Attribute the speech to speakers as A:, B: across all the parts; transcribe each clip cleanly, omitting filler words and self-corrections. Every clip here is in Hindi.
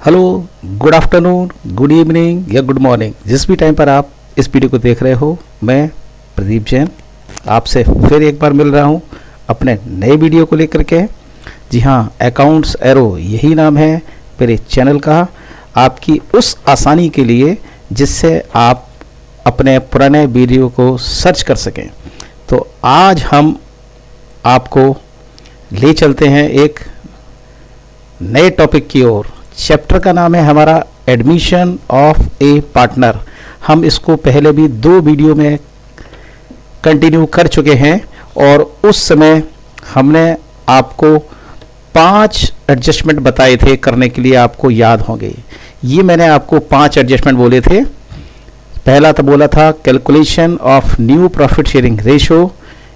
A: Hello, good afternoon, good evening या गुड मॉर्निंग, जिस भी टाइम पर आप इस वीडियो को देख रहे हो। मैं प्रदीप जैन आपसे फिर एक बार मिल रहा हूँ अपने नए वीडियो को लेकर के। जी हाँ, अकाउंट्स एरो यही नाम है मेरे चैनल का, आपकी उस आसानी के लिए जिससे आप अपने पुराने वीडियो को सर्च कर सकें। तो आज हम आपको ले चलते हैं एक नए टॉपिक की ओर। चैप्टर का नाम है हमारा एडमिशन ऑफ ए पार्टनर। हम इसको पहले भी 2 वीडियो में कंटिन्यू कर चुके हैं और उस समय हमने आपको 5 एडजस्टमेंट बताए थे करने के लिए, आपको याद होंगे। ये मैंने आपको 5 एडजस्टमेंट बोले थे। पहला तो बोला था calculation of new profit sharing ratio,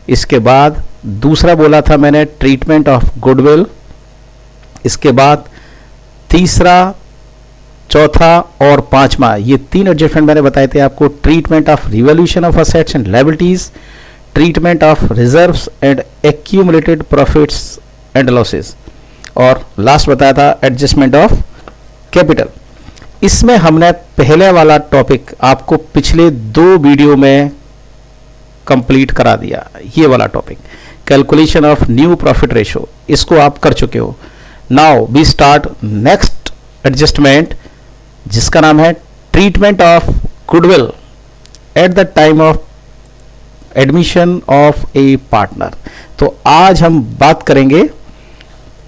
A: इसके बाद दूसरा बोला था मैंने ट्रीटमेंट ऑफ गुडविल, इसके बाद तीसरा, चौथा और पांचवा, ये 3 एडजस्टमेंट मैंने बताए थे आपको। Treatment of revolution of assets and liabilities, treatment of reserves and accumulated profits and losses, और लास्ट बताया था एडजस्टमेंट ऑफ कैपिटल। इसमें हमने पहले वाला टॉपिक आपको पिछले 2 वीडियो में कंप्लीट करा दिया। ये वाला topic calculation of new profit ratio, इसको आप कर चुके हो। Now we start next adjustment, जिसका नाम है treatment of goodwill at the time of admission of a partner. तो आज हम बात करेंगे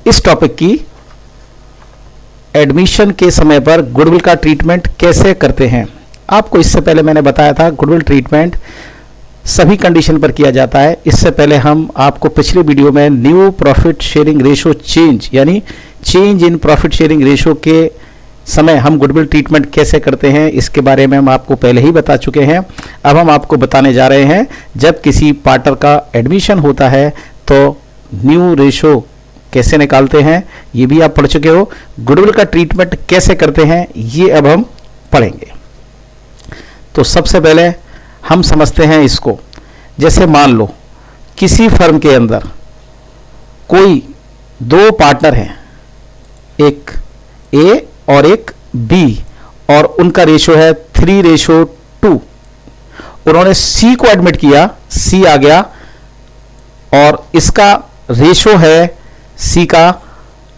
A: इस टॉपिक की, एडमिशन के समय पर गुडविल का ट्रीटमेंट कैसे करते हैं। आपको इससे पहले मैंने बताया था गुडविल ट्रीटमेंट सभी कंडीशन पर किया जाता है। इससे पहले हम आपको पिछले वीडियो में new profit sharing ratio change, यानी change in profit sharing ratio के समय हम गुडविल ट्रीटमेंट कैसे करते हैं, इसके बारे में हम आपको पहले ही बता चुके हैं। अब हम आपको बताने जा रहे हैं, जब किसी पार्टनर का एडमिशन होता है तो न्यू रेशो कैसे निकालते हैं, ये भी आप पढ़ चुके हो। गुडविल का ट्रीटमेंट कैसे करते हैं ये अब हम पढ़ेंगे। तो सबसे पहले हम समझते हैं इसको। जैसे मान लो किसी फर्म के अंदर कोई 2 पार्टनर हैं, एक ए और एक बी, और उनका रेशो है 3:2। उन्होंने सी को एडमिट किया, सी आ गया, और इसका रेशो है सी का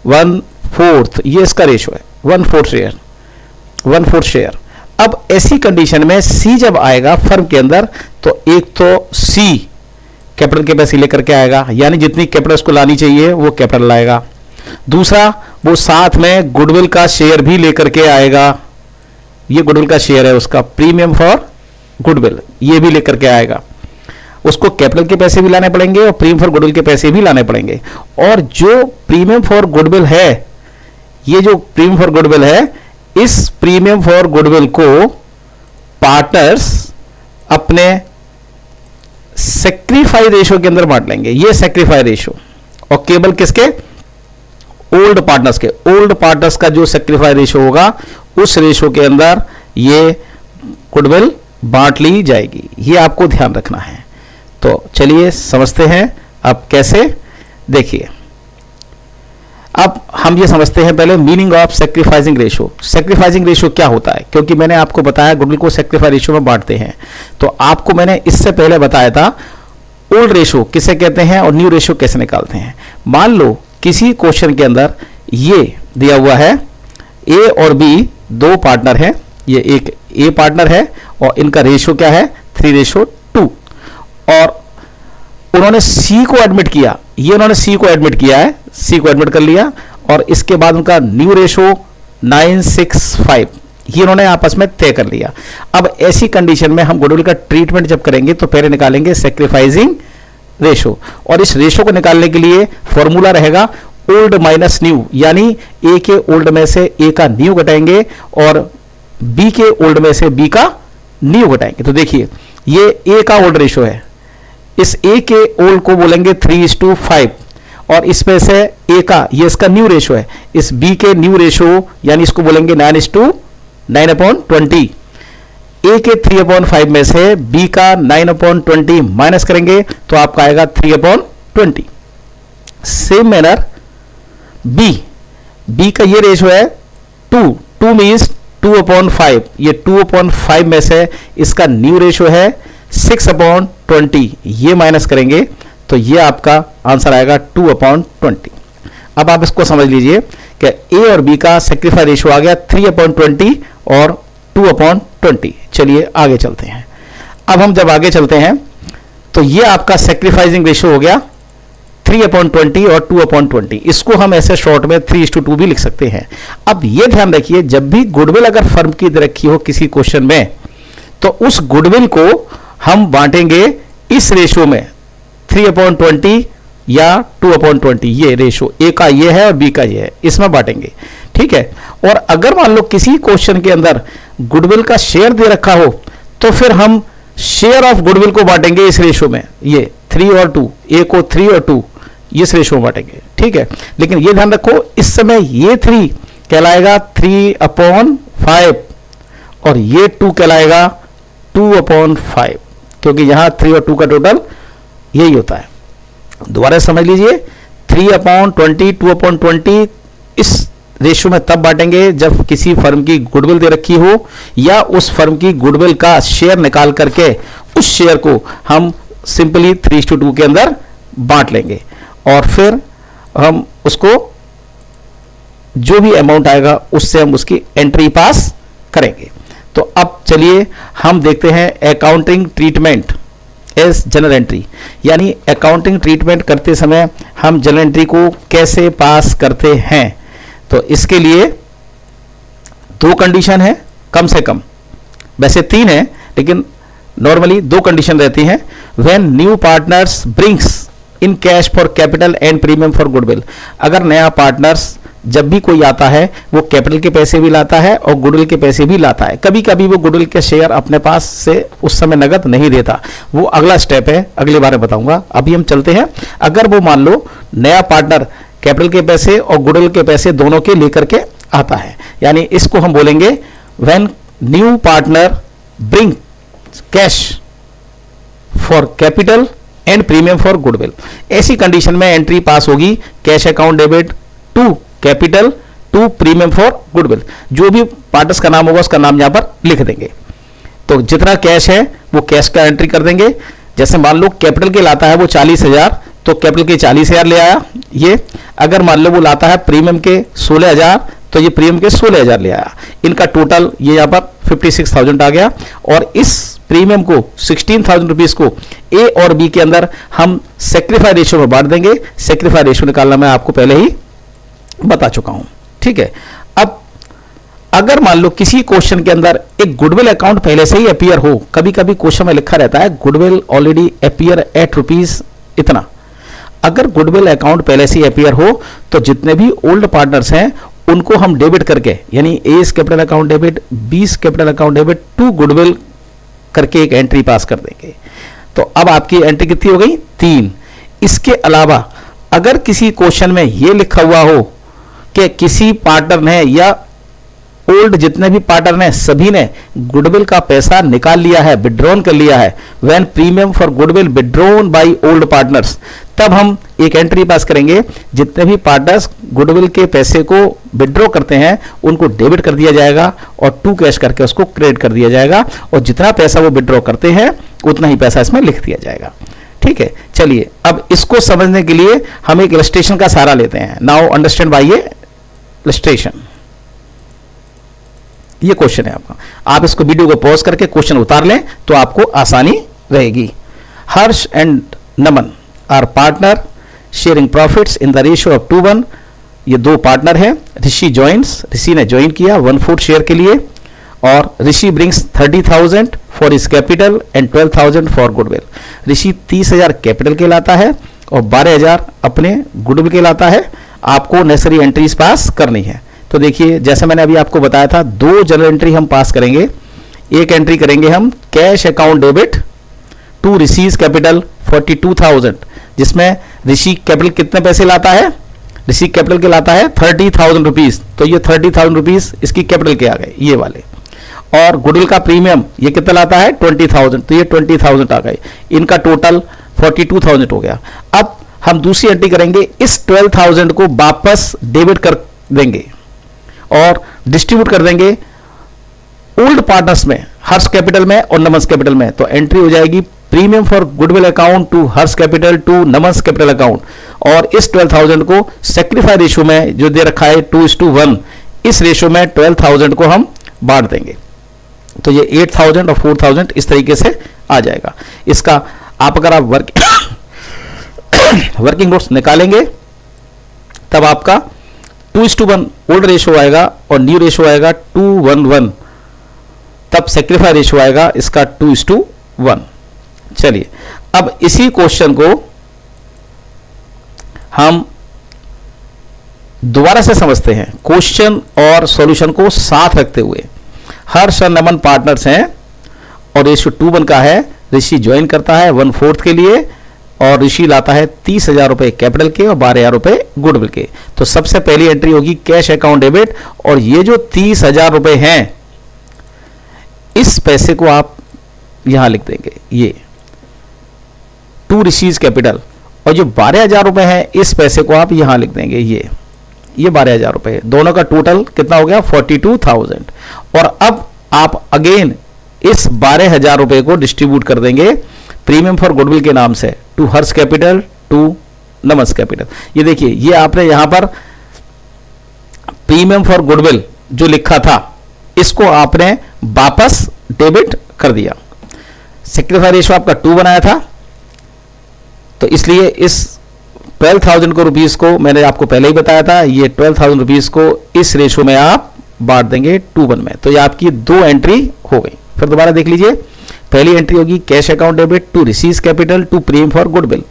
A: 1/4, ये इसका रेशो है 1/4 शेयर। अब ऐसी कंडीशन में सी जब आएगा फर्म के अंदर, तो एक तो सी कैपिटल के पैसे लेकर के आएगा, यानी जितनी कैपिटल उसको लानी चाहिए वो कैपिटल लाएगा। दूसरा, वो साथ में गुडविल का शेयर भी लेकर के आएगा। ये गुडविल का शेयर है उसका, प्रीमियम फॉर गुडविल, ये भी लेकर के आएगा। उसको कैपिटल के पैसे भी लाने पड़ेंगे और प्रीमियम फॉर गुडविल के पैसे भी लाने पड़ेंगे। और जो प्रीमियम फॉर गुडविल है, ये जो प्रीमियम फॉर गुडविल है, इस प्रीमियम फॉर गुडविल को पार्टनर्स अपने सैक्रिफाइस रेशो के अंदर बांट लेंगे। ये सैक्रिफाइस रेशो, और केवल किसके? ओल्ड पार्टनर्स के। ओल्ड पार्टनर्स का जो सैक्रिफाइस रेशो होगा, उस रेशो के अंदर ये गुडविल बांट ली जाएगी। ये आपको ध्यान रखना है। तो चलिए समझते हैं अब कैसे। देखिए, अब हम ये समझते हैं पहले meaning of sacrificing ratio. Sacrificing ratio क्या होता है, क्योंकि मैंने आपको बताया गुडविल को सैक्रिफाइस रेशो में बांटते हैं। तो आपको मैंने इससे पहले बताया था ओल्ड रेशो किसे कहते हैं और न्यू रेशो कैसे निकालते हैं। मान लो किसी क्वेश्चन के अंदर ये दिया हुआ है, ए और बी 2 पार्टनर हैं, ये एक ए पार्टनर है और इनका रेशो क्या है 3:2, और उन्होंने सी को एडमिट किया। ये उन्होंने सी को एडमिट किया है, सी को एडमिट कर लिया, और इसके बाद उनका न्यू रेशो 965, ये उन्होंने आपस में तय कर लिया। अब ऐसी कंडीशन में हम गुडविल का ट्रीटमेंट जब करेंगे तो पहले निकालेंगे सैक्रिफाइसिंग रेशो, और इस रेशो को निकालने के लिए फॉर्मूला रहेगा ओल्ड माइनस न्यू, यानी ए के ओल्ड में से ए का न्यू घटाएंगे और बी के ओल्ड में से बी का न्यू घटाएंगे। तो देखिए, ये ए का ओल्ड रेशो है, इस ए के ओल्ड को बोलेंगे 3:5, और इसमें से ए का, ये इसका न्यू रेशो है, इस बी के न्यू रेशो यानी इसको बोलेंगे 9:9/20। ए के 3/5 में से बी का 9/20 माइनस करेंगे तो आपका आएगा 3/20। सेम मैनर बी का ये रेशो है टू मीन्स 2/5, ये 2/5 में से इसका न्यू रेशो है 6/20, ये माइनस करेंगे तो ये आपका आंसर आएगा 2/20। अब आप इसको समझ लीजिए कि ए और बी का सेक्रीफाई रेशो आ गया 3/20 और 2/20। चलिए आगे चलते हैं। अब हम जब आगे चलते हैं तो ये आपका सेक्रीफाइसिंग रेशो हो गया 3/20 और 2/20। इसको हम ऐसे शॉर्ट में 3:2 भी लिख सकते हैं। अब ये ध्यान रखिए, जब भी गुडविल अगर फर्म की दे रखी हो किसी क्वेश्चन में, तो उस गुडविल को हम बांटेंगे इस रेशो में 3/20 या 2/20। ये रेशो ए का ये है और बी का ये है, इसमें बांटेंगे, ठीक है। और अगर मान लो किसी क्वेश्चन के अंदर गुडविल का शेयर दे रखा हो तो फिर हम शेयर ऑफ गुडविल को बांटेंगे इस रेशो में, ये 3 और 2, ए को 3 और 2 इस रेशो में बांटेंगे, ठीक है। लेकिन ये ध्यान रखो इस समय ये 3 कहलाएगा 3/5 और ये 2 कहलाएगा 2/5, क्योंकि यहां 3 और 2 का टोटल यही होता है। दोबारा समझ लीजिए, 3/20 2/20 इस रेशो में तब बांटेंगे जब किसी फर्म की गुडविल दे रखी हो या उस फर्म की गुडविल का शेयर निकाल करके उस शेयर को हम सिंपली 3:2 के अंदर बांट लेंगे और फिर हम उसको जो भी अमाउंट आएगा उससे हम उसकी एंट्री पास करेंगे। तो अब चलिए हम देखते हैं accounting treatment as general entry, यानी अकाउंटिंग ट्रीटमेंट करते समय हम जनरल एंट्री को कैसे पास करते हैं। तो इसके लिए 2 कंडीशन है कम से कम, वैसे 3 है लेकिन नॉर्मली 2 कंडीशन रहती हैं। When new partners brings in cash for capital and premium for goodwill, अगर नया पार्टनर्स जब भी कोई आता है वो कैपिटल के पैसे भी लाता है और गुडविल के पैसे भी लाता है। कभी कभी वो गुडविल के शेयर अपने पास से उस समय नगद नहीं देता, वो अगला स्टेप है, अगली बार बताऊंगा। अभी हम चलते हैं, अगर वो मान लो नया पार्टनर कैपिटल के पैसे और गुडविल के पैसे दोनों के लेकर के आता है, यानी इसको हम बोलेंगे when new partner bring cash for capital and premium for goodwill. ऐसी कंडीशन में एंट्री पास होगी cash account debit to capital to premium for goodwill. जो भी पार्टनर्स का नाम होगा उसका नाम यहां पर लिख देंगे। तो जितना कैश है वो कैश का एंट्री कर देंगे। जैसे मान लो कैपिटल के लाता है वो 40,000, तो कैपिटल के 40,000 ले आया ये। अगर मान लो वो लाता है प्रीमियम के 16,000, तो ये प्रीमियम के 16,000 ले आया। इनका टोटल ये यहाँ पर 56,000 आ गया। और इस प्रीमियम को 16,000 रुपीज को ए और बी के अंदर हम सेक्रीफाई रेशियो में बांट देंगे। सेक्रीफाई रेशियो निकालना मैं आपको पहले ही बता चुका हूं, ठीक है। अब अगर मान लो किसी क्वेश्चन के अंदर एक गुडविल अकाउंट पहले से ही अपीयर हो, कभी कभी क्वेश्चन में लिखा रहता है goodwill already appear eight rupees इतना। अगर गुडविल अकाउंट पहले से ही अपीयर हो तो जितने भी ओल्ड पार्टनर्स हैं उनको हम डेबिट करके, यानी A capital account debit, B capital account debit to goodwill करके एक एंट्री पास कर देंगे। तो अब आपकी एंट्री कितनी हो गई? 3। इसके अलावा अगर किसी क्वेश्चन में यह लिखा हुआ हो कि किसी पार्टनर ने या ओल्ड जितने भी पार्टनर हैं सभी ने गुडविल का पैसा निकाल लिया है, विड्रॉन कर लिया है, when premium for goodwill withdrawn by old partners, तब हम एक एंट्री पास करेंगे। जितने भी पार्टनर्स गुडविल के पैसे को विड्रॉ करते हैं उनको डेबिट कर दिया जाएगा और टू कैश करके उसको क्रेडिट कर दिया जाएगा, और जितना पैसा वो विड्रॉ करते हैं उतना ही पैसा इसमें लिख दिया जाएगा, ठीक है। चलिए अब इसको समझने के लिए हम एक इलस्ट्रेशन का सहारा लेते हैं। नाउ अंडरस्टैंड बाय ये इलस्ट्रेशन। ये क्वेश्चन है आपका, आप इसको वीडियो को पॉज करके क्वेश्चन उतार लें तो आपको आसानी रहेगी। Harsh and Naman are partner sharing profits in the ratio of 2:1। ये 2 पार्टनर हैं। ऋषि ज्वाइंस, ऋषि ने ज्वाइन किया 1/4 शेयर के लिए, और Rishi brings 30,000 for his capital and 12,000 for goodwill. Rishi 30,000 capital के लाता है और 12,000 अपने गुडविल के लाता है। आपको नेसेसरी एंट्रीज पास करनी है। तो देखिए जैसे मैंने अभी आपको बताया था 2 जनरल एंट्री हम पास करेंगे। एक एंट्री करेंगे हम cash account debit to Rishi capital 42,000, जिसमें ऋषि कैपिटल कितने पैसे लाता है? ऋषि कैपिटल के लाता है 30,000 रुपीज, तो ये 30,000 रुपीज इसकी कैपिटल के आ गए ये वाले। और गुडविल का प्रीमियम ये कितना लाता है? 20,000, तो ये 20,000 आ गए। इनका टोटल 42,000 हो गया। अब हम दूसरी एंट्री करेंगे, इस 12,000 को वापस डेबिट कर देंगे और डिस्ट्रीब्यूट कर देंगे ओल्ड पार्टनर्स में, हर्ष कैपिटल में और नमस कैपिटल में, तो एंट्री हो जाएगी premium for goodwill account to Harsh capital to नमस कैपिटल अकाउंट, और इस 12,000 को सेक्रीफाई रेशियो में जो दे रखा है 2:1, इस रेशियो में 12,000 को हम बांट देंगे। तो ये 8,000 और 4,000 इस तरीके से आ जाएगा। इसका आप अगर आप वर्किंग नोट्स निकालेंगे तब आपका 2:1 ओल्ड रेशियो आएगा और न्यू रेशियो आएगा 2:1, तब सेक्रीफाई रेशियो आएगा इसका 2:1। चलिए अब इसी क्वेश्चन को हम दोबारा से समझते हैं, क्वेश्चन और सॉल्यूशन को साथ रखते हुए। हर्ष और नमन पार्टनर्स हैं और रेशियो 2:1 का है। ऋषि ज्वाइन करता है 1/4 के लिए और ऋषि लाता है 30,000 रुपए कैपिटल के और 12,000 रुपए गुडविल के। तो सबसे पहली एंट्री होगी कैश अकाउंट डेबिट, और ये जो 30,000 रुपए हैं इस पैसे को आप यहां लिख देंगे, ये टू ऋषिज कैपिटल, और जो 12,000 रुपए हैं इस पैसे को आप यहां लिख देंगे, ये 12,000 रुपए, दोनों का टोटल कितना हो गया 42,000। और अब आप अगेन इस 12,000 रुपए को डिस्ट्रीब्यूट कर देंगे प्रीमियम फॉर गुडविल के नाम से टू हर्ष कैपिटल टू नमस कैपिटल। ये देखिए, ये आपने यहां पर प्रीमियम फॉर गुडविल जो लिखा था इसको आपने वापस डेबिट कर दिया। सेक्रीफाई रेशियो आपका 2 बनाया था, तो इसलिए इस 12,000 को रुपीस को मैंने आपको पहले ही बताया था, ये 12,000 रुपीस को इस रेशियो में आप बांट देंगे 2:1 में। तो ये आपकी 2 एंट्री हो गई। फिर दोबारा देख लीजिए, पहली एंट्री होगी cash account debit to receive capital to premium for goodwill.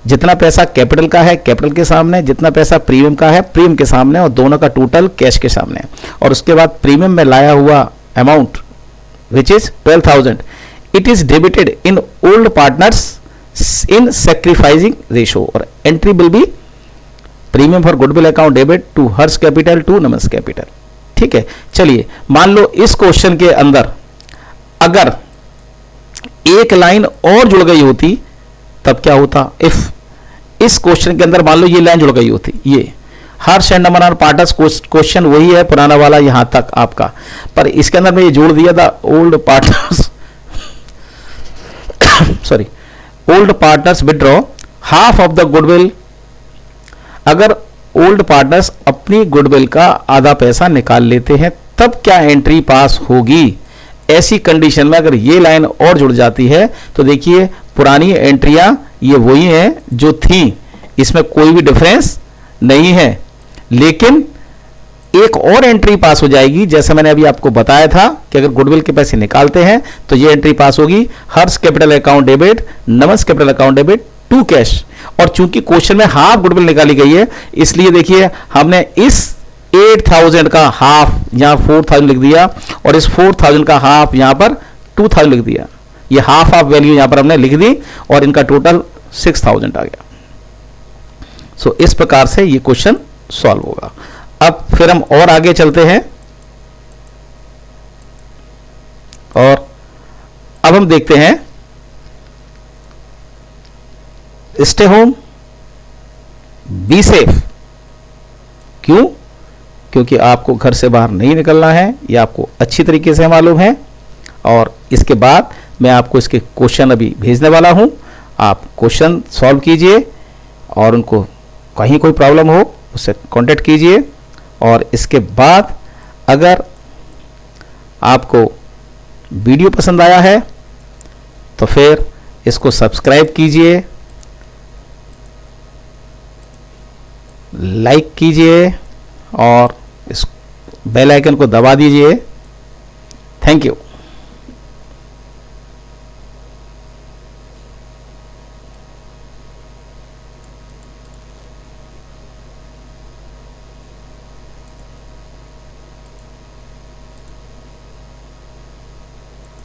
A: जितना पैसा कैपिटल का है कैपिटल के सामने, जितना पैसा प्रीमियम का है प्रीमियम के सामने, और दोनों का टोटल कैश के सामने। और उसके बाद प्रीमियम में लाया हुआ amount which is 12,000, it is debited in old partners in sacrificing ratio, और entry will be premium for goodwill account debit to Harsh capital to नमस कैपिटल। ठीक है, चलिए मान लो इस क्वेश्चन के अंदर अगर एक लाइन और जुड़ गई होती तब क्या होता, इफ इस क्वेश्चन के अंदर मान लो ये लाइन जुड़ गई होती, ये हर्ष एंड नमन पार्टनर्स क्वेश्चन वही है पुराना वाला यहां तक आपका, पर इसके अंदर मैं ये जोड़ दिया था old partners sorry old partners withdraw half of the goodwill. अगर ओल्ड पार्टनर्स अपनी गुडविल का आधा पैसा निकाल लेते हैं तब क्या एंट्री पास होगी। ऐसी कंडीशन में अगर ये लाइन और जुड़ जाती है तो देखिए पुरानी एंट्रियां ये वही हैं जो थी, इसमें कोई भी डिफरेंस नहीं है, लेकिन एक और एंट्री पास हो जाएगी। जैसा मैंने अभी आपको बताया था कि अगर गुडविल के पैसे निकालते हैं तो ये एंट्री पास होगी Harsh capital account debit Namas capital account debit to cash. और चूंकि क्वेश्चन में हाफ गुडविल निकाली गई है इसलिए देखिए हमने इस 8,000 का हाफ यहां 4,000 लिख दिया और इस 4,000 का हाफ यहां पर 2,000 लिख दिया। ये हाफ ऑफ वैल्यू यहां पर हमने लिख दी और इनका टोटल 6,000 आ गया। सो इस प्रकार से ये क्वेश्चन सॉल्व होगा। अब फिर हम और आगे चलते हैं और अब हम देखते हैं स्टे होम बी सेफ। क्यों? क्योंकि आपको घर से बाहर नहीं निकलना है, यह आपको अच्छी तरीके से मालूम है। और इसके बाद मैं आपको इसके क्वेश्चन अभी भेजने वाला हूं, आप क्वेश्चन सॉल्व कीजिए और उनको कहीं कोई प्रॉब्लम हो उससे कांटेक्ट कीजिए। और इसके बाद अगर आपको वीडियो पसंद आया है तो फिर इसको सब्सक्राइब कीजिए, लाइक कीजिए और इस बेल आइकन को दबा दीजिए। Thank you.